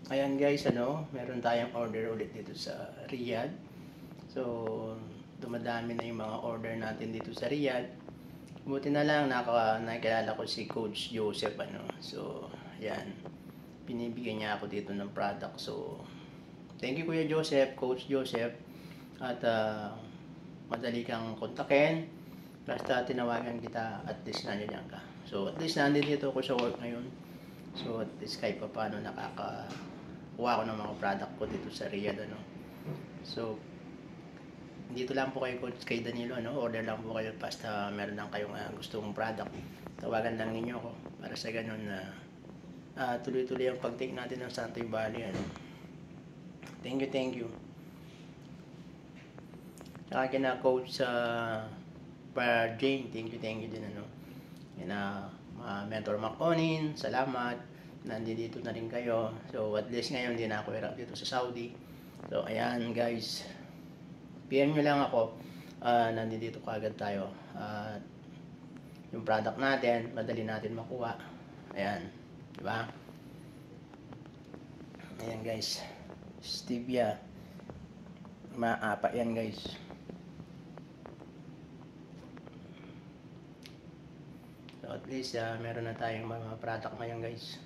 Ayan guys, meron tayong order ulit dito sa Riyadh. So, dumadami na yung mga order natin dito sa Riyadh. Buti na lang nakilala ko si Coach Joseph So, ayan. Binibigyan niya ako dito ng product. So, thank you Kuya Joseph, Coach Joseph. At madali kang kontakin. Basta tinawagan kita, at least nandiyan ka. So, at least nandito ako sa work ngayon. So, at least kahit pa paano kuha ko ng mga product ko dito sa Riyadh. So, dito lang po kayo kay Danilo, order lang po kayo basta meron lang kayong gustong product. Tawagan lang ninyo ako para sa ganun na tuloy-tuloy ang pag-take natin ng Santoy Valley. Thank you. Saka kina Coach Jane, thank you din. Yan Mentor Maconin, salamat. Nandito na rin kayo. So, at least ngayon hindi na ako hirap dito sa Saudi. So, ayan guys. PM nyo lang ako. Nandito kagad tayo. Yung product natin, madali natin makuha. Ayan. Diba? Ayan guys. Stevia. Maapa yan guys. So, at least meron na tayong mga product ngayon guys.